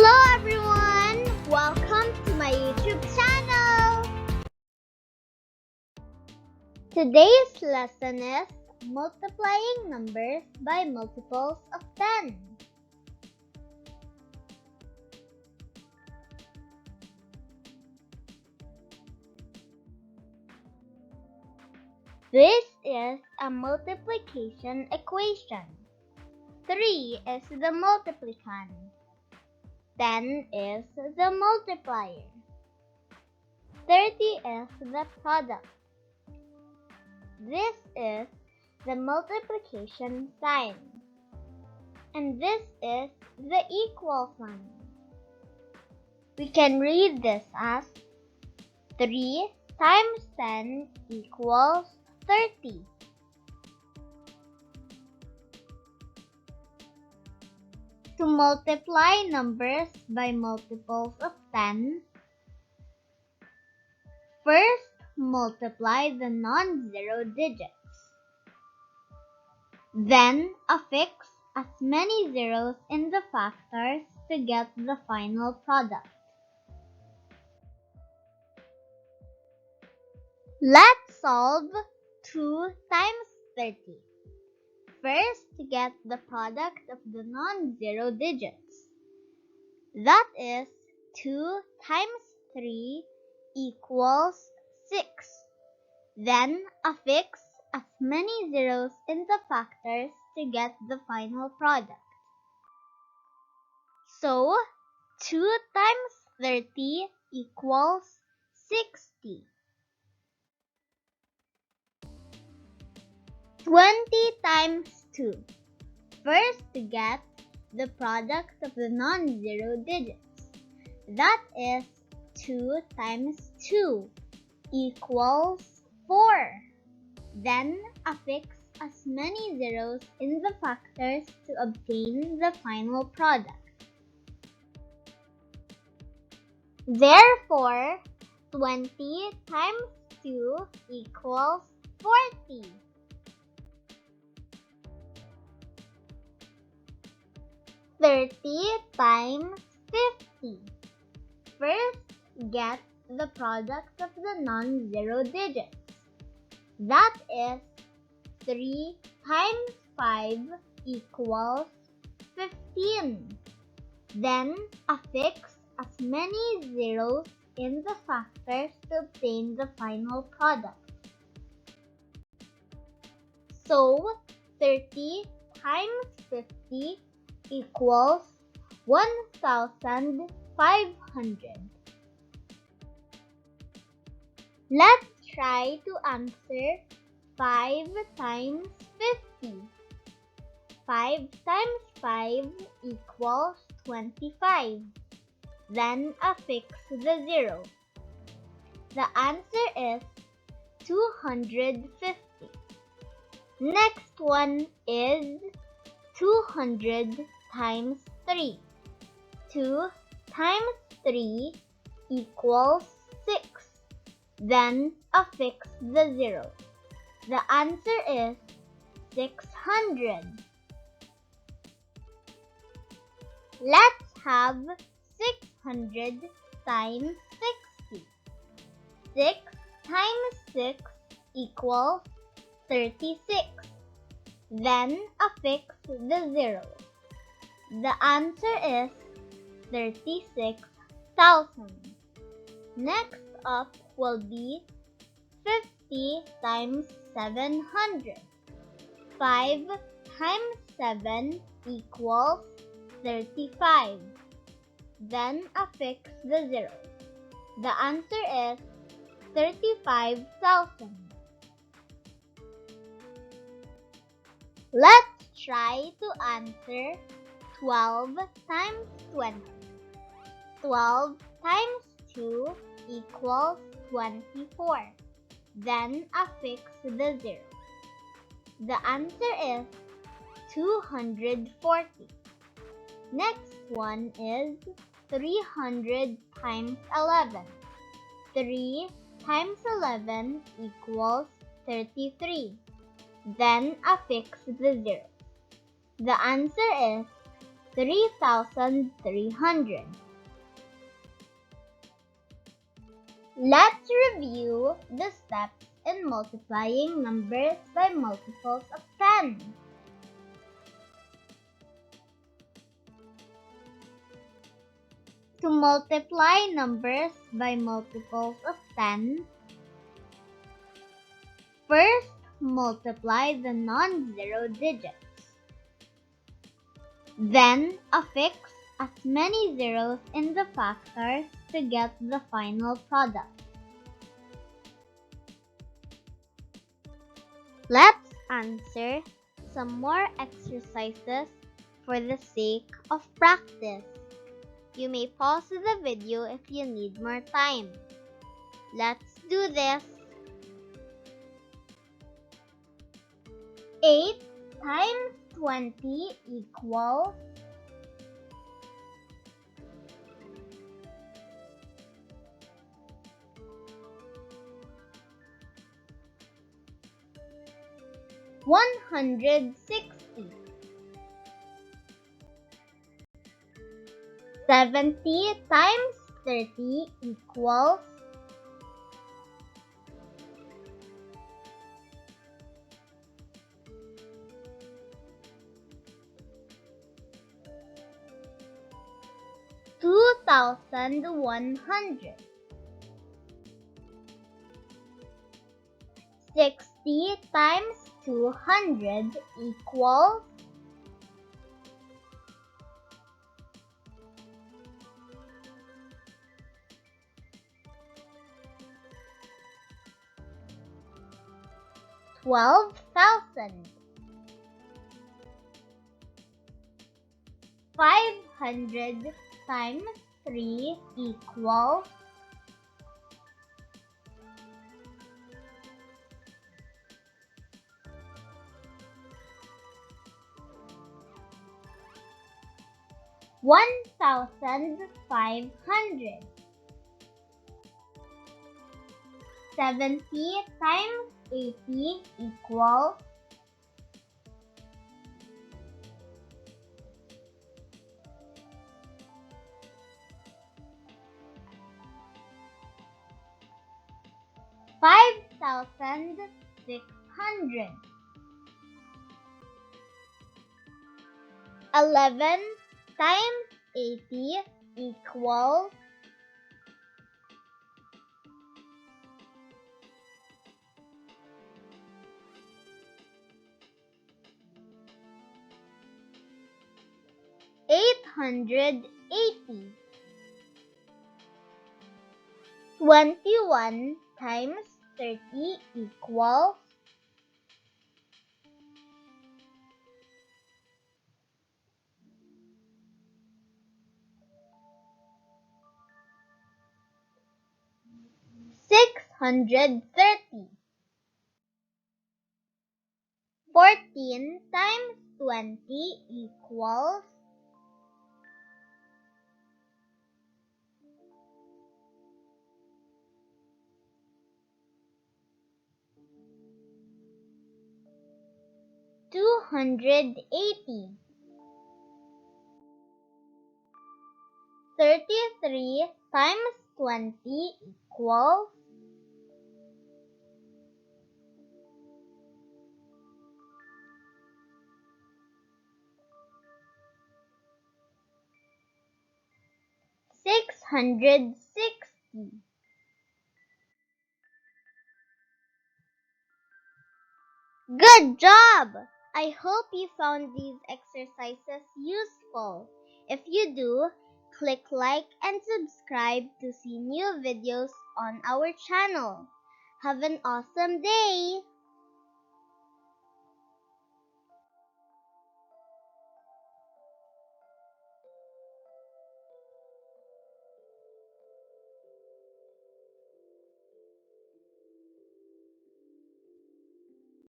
Hello everyone! Welcome to my YouTube channel! Today's lesson is multiplying numbers by multiples of 10. This is a multiplication equation. 3 is the multiplicand. 10 is the multiplier. 30 is the product. This is the multiplication sign. And this is the equal sign. We can read this as 3 times 10 equals 30. To multiply numbers by multiples of 10, first multiply the non-zero digits. Then affix as many zeros in the factors to get the final product. Let's solve 2 times 30. First, get the product of the non-zero digits. That is 2 times 3 equals 6. Then affix as many zeros in the factors to get the final product. So, 2 times 30 equals 60. 20 times 2. First, get the product of the non-zero digits. That is 2 times 2 equals 4. Then affix as many zeros in the factors to obtain the final product. Therefore, 20 times 2 equals 40. 30 times 50. First, get the product of the non-zero digits. That is 3 times 5 equals 15. Then affix as many zeros in the factors to obtain the final product. So, 30 times 50 equals 1,500. Let's try to answer 5 times 50. 5 times 5 equals 25. Then affix the zero. The answer is 250. Next one is 200 times 3. 2 times 3 equals 6. Then affix the zero. The answer is 600. Let's have 600 times 60. 6 times 6 equals 36. Then affix the zero. The answer is 36,000. Next up will be 50 times 700. 5 times 7 equals 35. Then affix the zero. The answer is 35,000. Let's try to answer 12 times 20. 12 times 2 equals 24. Then affix the zero. The answer is 240. Next one is 300 times 11. 3 times 11 equals 33. Then affix the zero. The answer is 3,300. Let's review the steps in multiplying numbers by multiples of 10. To multiply numbers by multiples of 10, first multiply the non-zero digits. Then affix as many zeros in the factors to get the final product. Let's answer some more exercises for the sake of practice. You may pause the video if you need more time. Let's do this. 8 times 20 equals 160. 70 times 30 equals 2,100. 60 times 200 equals 12,000. 500 times 3 equals 1,500. 70 times 80 equals 5,600. 11 times 80 equals 880. 21 times 30 equals 630. 14 times 20 equals 280. 33 times 20 equals 660. Good job! I hope you found these exercises useful. If you do, click like and subscribe to see new videos on our channel. Have an awesome day!